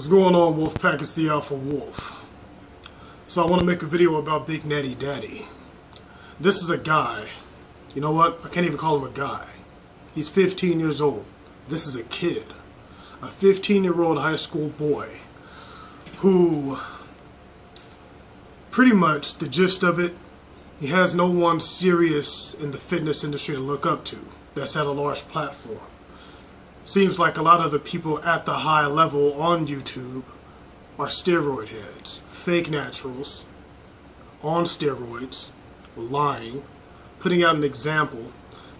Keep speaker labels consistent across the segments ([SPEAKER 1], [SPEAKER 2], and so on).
[SPEAKER 1] What's going on, Wolfpack? It's the Alpha Wolf. So I want to make a video about BigNattyDaddy. This is a guy. You know what? I can't even call him a guy. He's 15 years old. This is a kid. A 15-year-old high school boy who, pretty much, the gist of it, he has no one serious in the fitness industry to look up to that's at a large platform. Seems like a lot of the people at the high level on YouTube are steroid heads, fake naturals, on steroids, lying, putting out an example.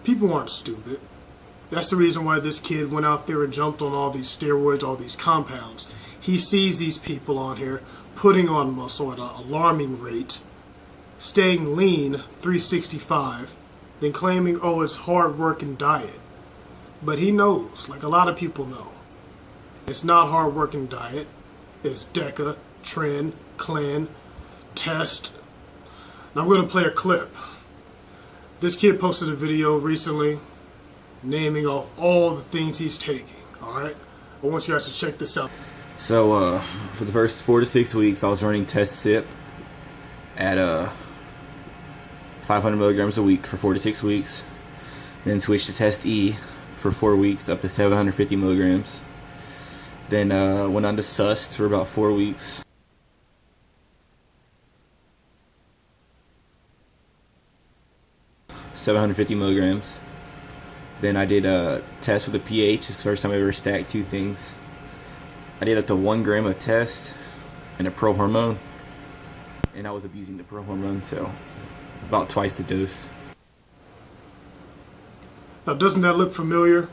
[SPEAKER 1] People aren't stupid. That's the reason why this kid went out there and jumped on all these steroids, all these compounds. He sees these people on here putting on muscle at an alarming rate, staying lean 365, then claiming, oh, it's hard work and diet. But he knows, like a lot of people know, it's not hard work and diet. It's DECA, trend, clean, test. Now I'm going to play a clip. This kid posted a video recently naming off all the things he's taking. Alright? I want you guys to check this out.
[SPEAKER 2] So, for the first 4 to 6 weeks, I was running test SIP at 500 milligrams a week for 4 to 6 weeks. Then switched to test E for 4 weeks up to 750 milligrams. Then went on to SUST for about 4 weeks. $750 milligrams. Then I did a test with a pH. It's the first time I ever stacked two things. I did up to 1 gram of test and a pro hormone. And I was abusing the pro hormone, so about twice the dose.
[SPEAKER 1] Now, doesn't that look familiar?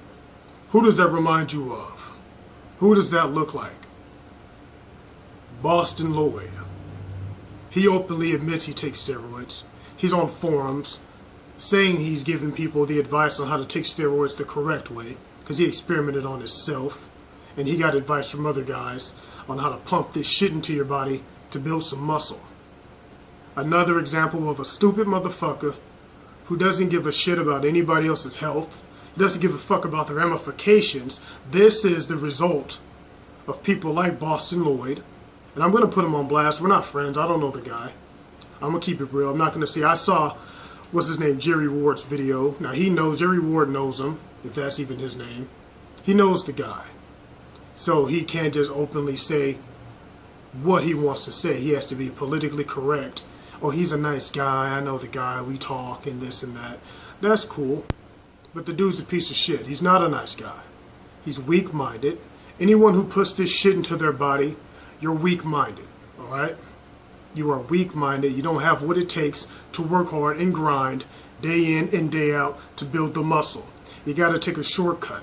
[SPEAKER 1] Who does that remind you of? Who does that look like? Boston Lloyd. He openly admits he takes steroids. He's on forums saying he's giving people the advice on how to take steroids the correct way because he experimented on himself and he got advice from other guys on how to pump this shit into your body to build some muscle. Another example of a stupid motherfucker who doesn't give a shit about anybody else's health, doesn't give a fuck about the ramifications. This is the result of people like Boston Lloyd. And I'm going to put him on blast. We're not friends. I don't know the guy. I'm going to keep it real. I'm not going to say. I saw, what's his name, Jerry Ward's video. Now he knows, Jerry Ward knows him, if that's even his name. He knows the guy. So he can't just openly say what he wants to say. He has to be politically correct. Oh, he's a nice guy, I know the guy, we talk and this and that. That's cool. But the dude's a piece of shit. He's not a nice guy. He's weak-minded. Anyone who puts this shit into their body, you're weak-minded, alright? You are weak-minded. You don't have what it takes to work hard and grind day in and day out to build the muscle. You gotta take a shortcut.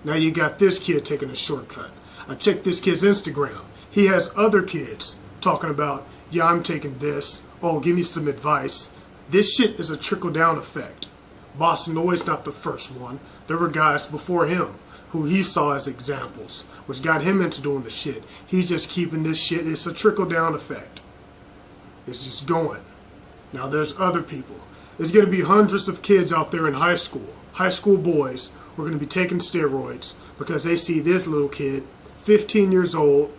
[SPEAKER 1] Now you got this kid taking a shortcut. I checked this kid's Instagram. He has other kids talking about, yeah, I'm taking this. Oh, give me some advice. This shit is a trickle-down effect. Boston Lloyd's not the first one. There were guys before him who he saw as examples, which got him into doing the shit. He's just keeping this shit. It's a trickle-down effect. It's just going. Now there's other people. There's going to be hundreds of kids out there in high school boys who are going to be taking steroids because they see this little kid, 15 years old,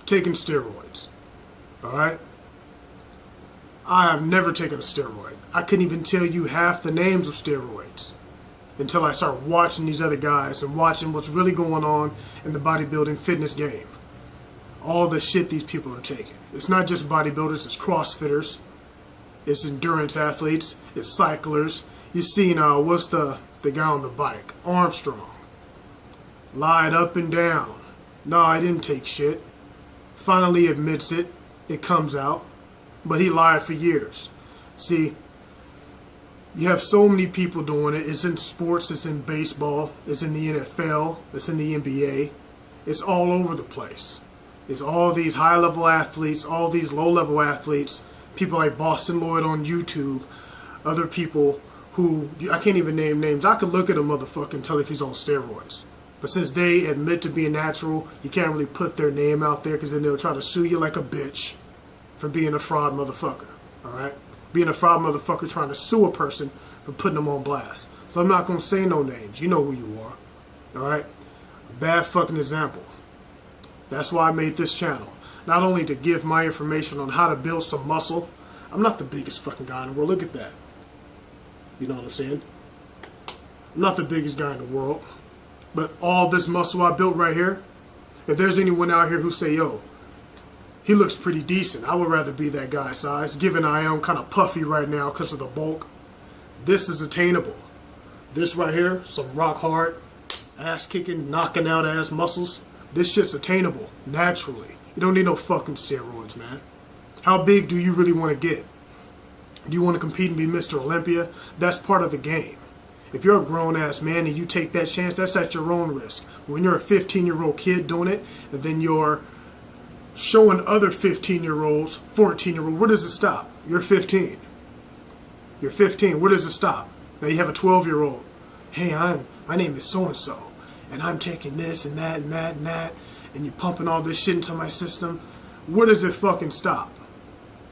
[SPEAKER 1] taking steroids. Alright? I have never taken a steroid. I couldn't even tell you half the names of steroids until I started watching these other guys and watching what's really going on in the bodybuilding fitness game. All the shit these people are taking. It's not just bodybuilders, it's crossfitters, it's endurance athletes, it's cyclers. You seen, what's the guy on the bike? Armstrong. Lied up and down. No, I didn't take shit. Finally admits it. It comes out. But he lied for years. See, you have so many people doing it. It's in sports, it's in baseball, it's in the NFL, it's in the NBA. It's all over the place. It's all these high-level athletes, all these low-level athletes, people like Boston Lloyd on YouTube, other people who, I can't even name names. I could look at a motherfucker and tell if he's on steroids. But since they admit to being natural, you can't really put their name out there because then they'll try to sue you like a bitch for being a fraud motherfucker. Alright? Being a fraud motherfucker trying to sue a person for putting them on blast. So I'm not going to say no names. You know who you are. Alright? Bad fucking example. That's why I made this channel. Not only to give my information on how to build some muscle. I'm not the biggest fucking guy in the world. Look at that. You know what I'm saying? I'm not the biggest guy in the world. But all this muscle I built right here, if there's anyone out here who say, yo, he looks pretty decent, I would rather be that guy's size, given I am kind of puffy right now because of the bulk. This is attainable. This right here, some rock hard, ass kicking, knocking out ass muscles. This shit's attainable, naturally. You don't need no fucking steroids, man. How big do you really want to get? Do you want to compete and be Mr. Olympia? That's part of the game. If you're a grown-ass man and you take that chance, that's at your own risk. When you're a 15-year-old kid doing it, and then you're showing other 15-year-olds, 14-year-olds, where does it stop? You're 15. You're 15. Where does it stop? Now you have a 12-year-old. Hey, my name is so-and-so, and I'm taking this and that and that and that, and you're pumping all this shit into my system. Where does it fucking stop?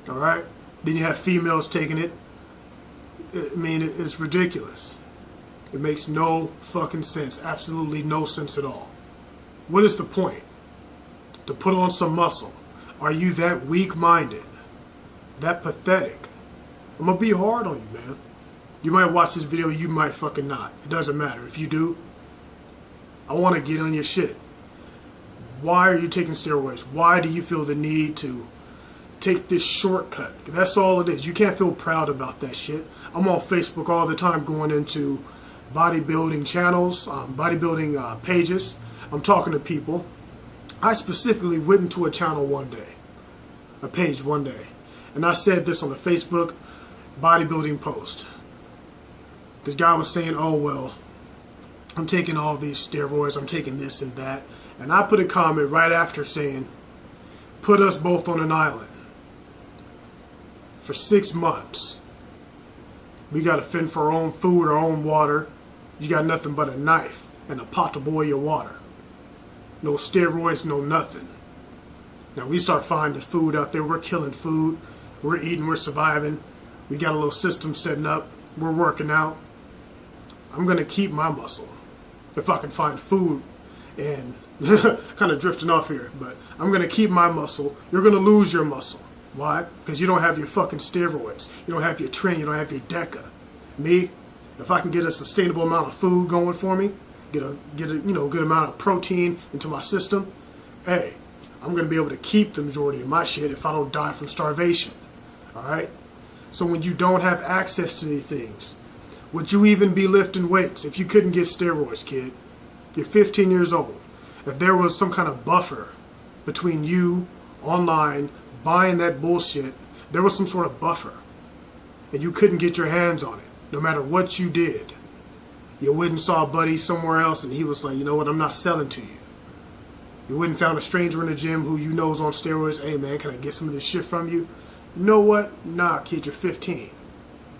[SPEAKER 1] Alright? Then you have females taking it. I mean, it's ridiculous. It makes no fucking sense. Absolutely no sense at all. What is the point? To put on some muscle. Are you that weak-minded? That pathetic? I'm gonna be hard on you, man. You might watch this video, you might fucking not. It doesn't matter. If you do, I want to get on your shit. Why are you taking steroids? Why do you feel the need to take this shortcut? That's all it is. You can't feel proud about that shit. I'm on Facebook all the time going into bodybuilding channels, bodybuilding pages. I'm talking to people. I specifically went into a channel one day, a page one day, and I said this on a Facebook bodybuilding post. This guy was saying, oh well, I'm taking all these steroids, I'm taking this and that. And I put a comment right after saying, put us both on an island for 6 months. We got to fend for our own food, our own water. You got nothing but a knife and a pot to boil your water. No steroids, no nothing. Now we start finding food out there. We're killing food. We're eating, we're surviving. We got a little system setting up. We're working out. I'm going to keep my muscle if I can find food. And kind of drifting off here, but I'm going to keep my muscle. You're going to lose your muscle. Why? Because you don't have your fucking steroids. You don't have your tren. You don't have your DECA. Me, if I can get a sustainable amount of food going for me, get a good amount of protein into my system, hey, I'm going to be able to keep the majority of my shit if I don't die from starvation. Alright? So when you don't have access to these things, would you even be lifting weights if you couldn't get steroids, kid? You're 15 years old. If there was some kind of buffer between you, online, buying that bullshit, there was some sort of buffer, and you couldn't get your hands on it, no matter what you did. You went and saw a buddy somewhere else, and he was like, you know what, I'm not selling to you. You went and found a stranger in the gym who you know is on steroids. Hey man, can I get some of this shit from you? You know what? Nah, kid, you're 15.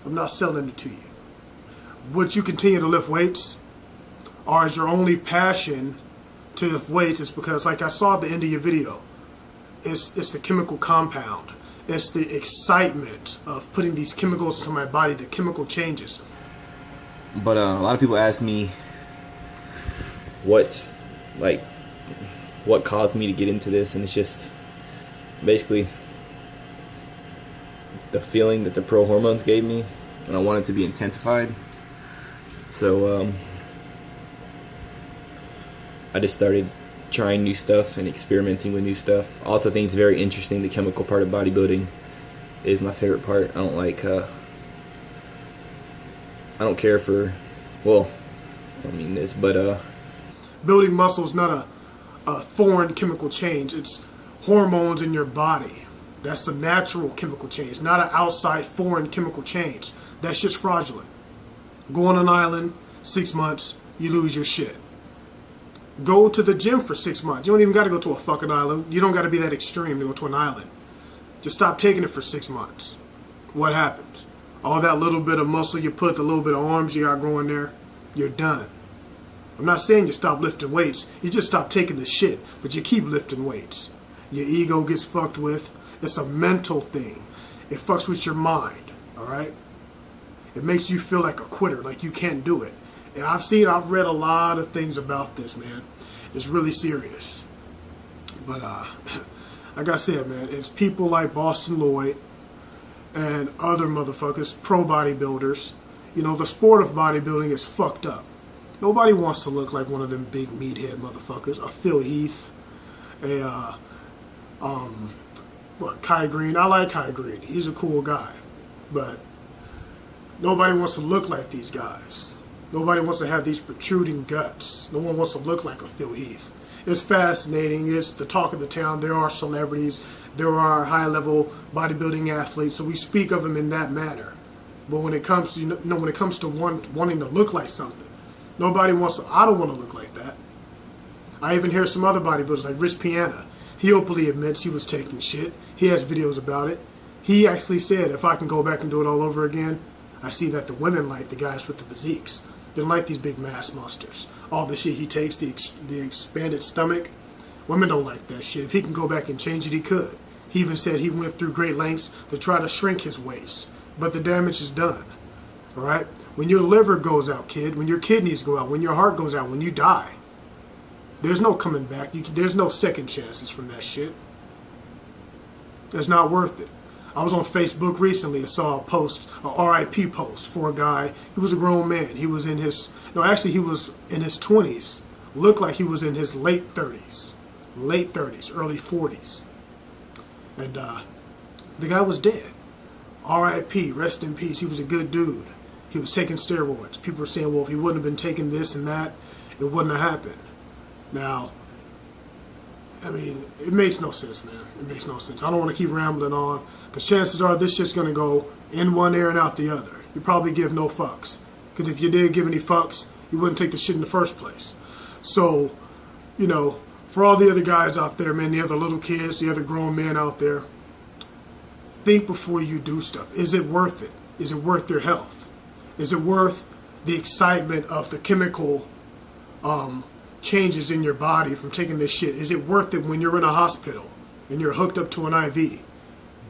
[SPEAKER 1] I'm not selling it to you. Would you continue to lift weights? Or is your only passion to lift weights is because, like I saw at the end of your video, it's the chemical compound. It's the excitement of putting these chemicals into my body, the chemical changes.
[SPEAKER 2] But a lot of people ask me what caused me to get into this, and it's just basically the feeling that the pro hormones gave me, and I want it to be intensified. So I just started trying new stuff and experimenting with new stuff. I also think it's very interesting. The chemical part of bodybuilding is my favorite part. I don't care for, well, I don't mean this, but
[SPEAKER 1] building muscle is not a foreign chemical change. It's hormones in your body. That's a natural chemical change, not an outside foreign chemical change. That shit's fraudulent. Go on an island, 6 months, you lose your shit. Go to the gym for 6 months. You don't even got to go to a fucking island. You don't got to be that extreme to go to an island. Just stop taking it for 6 months. What happens? All that little bit of muscle you put, the little bit of arms you got growing there, you're done. I'm not saying you stop lifting weights. You just stop taking the shit, but you keep lifting weights. Your ego gets fucked with. It's a mental thing. It fucks with your mind, alright? It makes you feel like a quitter, like you can't do it. And I've read a lot of things about this, man. It's really serious. But like I said, man, it's people like Boston Lloyd and other motherfuckers, pro bodybuilders. You know, the sport of bodybuilding is fucked up. Nobody wants to look like one of them big meathead motherfuckers. A Phil Heath, Kai Green. I like Kai Green. He's a cool guy. But nobody wants to look like these guys. Nobody wants to have these protruding guts. No one wants to look like a Phil Heath. It's fascinating. It's the talk of the town. There are celebrities. There are high-level bodybuilding athletes. So we speak of them in that manner. But when it comes to, when it comes to wanting to look like something, nobody wants to. I don't want to look like that. I even hear some other bodybuilders like Rich Piana. He openly admits he was taking shit. He has videos about it. He actually said, if I can go back and do it all over again, I see that the women like the guys with the physiques. They don't like these big mass monsters. All the shit he takes, the expanded stomach, women don't like that shit. If he can go back and change it, he could. He even said he went through great lengths to try to shrink his waist. But the damage is done. Alright? When your liver goes out, kid, when your kidneys go out, when your heart goes out, when you die, there's no coming back. There's no second chances from that shit. It's not worth it. I was on Facebook recently and saw a post, a RIP post for a guy. He was a grown man. He was in his, no, actually he was in his 20s. Looked like he was in his late 30s, early 40s. And the guy was dead. RIP, rest in peace. He was a good dude. He was taking steroids. People were saying, well, if he wouldn't have been taking this and that, it wouldn't have happened. Now, I mean, it makes no sense, man. It makes no sense. I don't want to keep rambling on, because chances are this shit's going to go in one ear and out the other. You probably give no fucks. Because if you did give any fucks, you wouldn't take the shit in the first place. So, you know, for all the other guys out there, man, the other little kids, the other grown men out there, think before you do stuff. Is it worth it? Is it worth your health? Is it worth the excitement of the chemical changes in your body from taking this shit? Is it worth it when you're in a hospital and you're hooked up to an IV,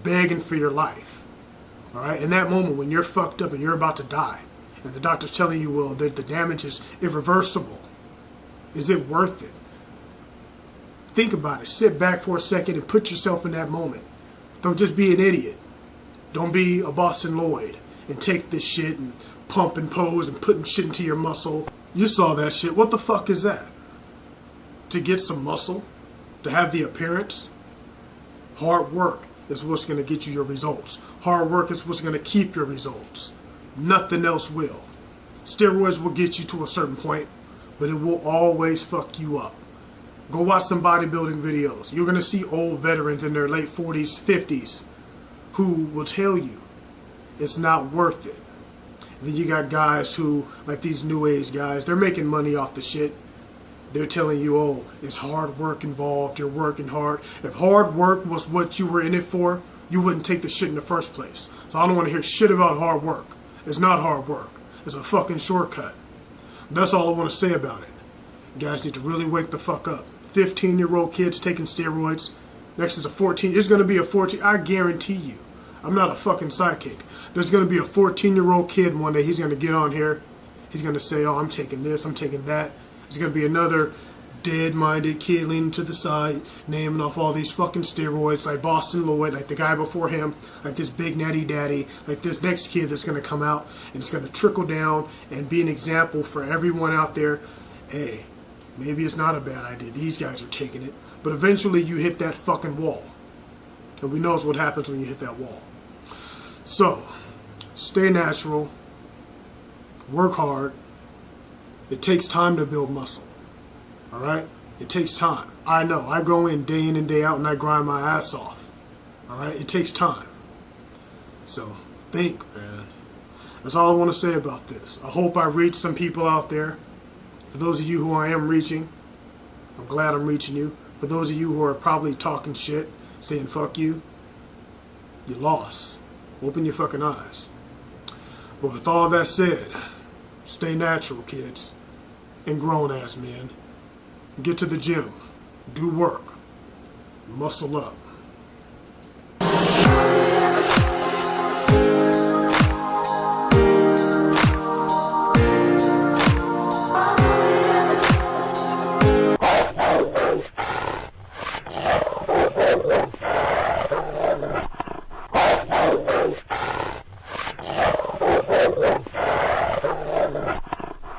[SPEAKER 1] begging for your life? Alright? In that moment when you're fucked up and you're about to die, and the doctor's telling you, well, that the damage is irreversible, is it worth it? Think about it. Sit back for a second and put yourself in that moment. Don't just be an idiot. Don't be a Boston Lloyd and take this shit and pump and pose and putting shit into your muscle. You saw that shit. What the fuck is that? To get some muscle? To have the appearance? Hard work is what's going to get you your results. Hard work is what's going to keep your results. Nothing else will. Steroids will get you to a certain point, but it will always fuck you up. Go watch some bodybuilding videos. You're going to see old veterans in their late 40s, 50s who will tell you it's not worth it. Then you got guys who, like these new age guys, they're making money off the shit. They're telling you, oh, it's hard work involved, you're working hard. If hard work was what you were in it for, you wouldn't take the shit in the first place. So I don't want to hear shit about hard work. It's not hard work. It's a fucking shortcut. That's all I want to say about it. You guys need to really wake the fuck up. 15-year-old kids taking steroids. Next is a 14. There's going to be a 14. I guarantee you. I'm not a fucking psychic. There's going to be a 14-year-old kid one day. He's going to get on here. He's going to say, oh, I'm taking this, I'm taking that. There's going to be another dead-minded kid leaning to the side, naming off all these fucking steroids, like Boston Lloyd, like the guy before him, like this BigNattyDaddy, like this next kid that's going to come out, and it's going to trickle down and be an example for everyone out there. Hey, maybe it's not a bad idea. These guys are taking it. But eventually you hit that fucking wall. And we know what happens when you hit that wall. So, stay natural. Work hard. It takes time to build muscle. Alright? It takes time. I know. I go in and day out and I grind my ass off. Alright? It takes time. So, think, man. That's all I want to say about this. I hope I reach some people out there. For those of you who I am reaching, I'm glad I'm reaching you. For those of you who are probably talking shit, saying fuck you, you lost. Open your fucking eyes. But with all that said, stay natural, kids, and grown-ass men. Get to the gym. Do work. Muscle up.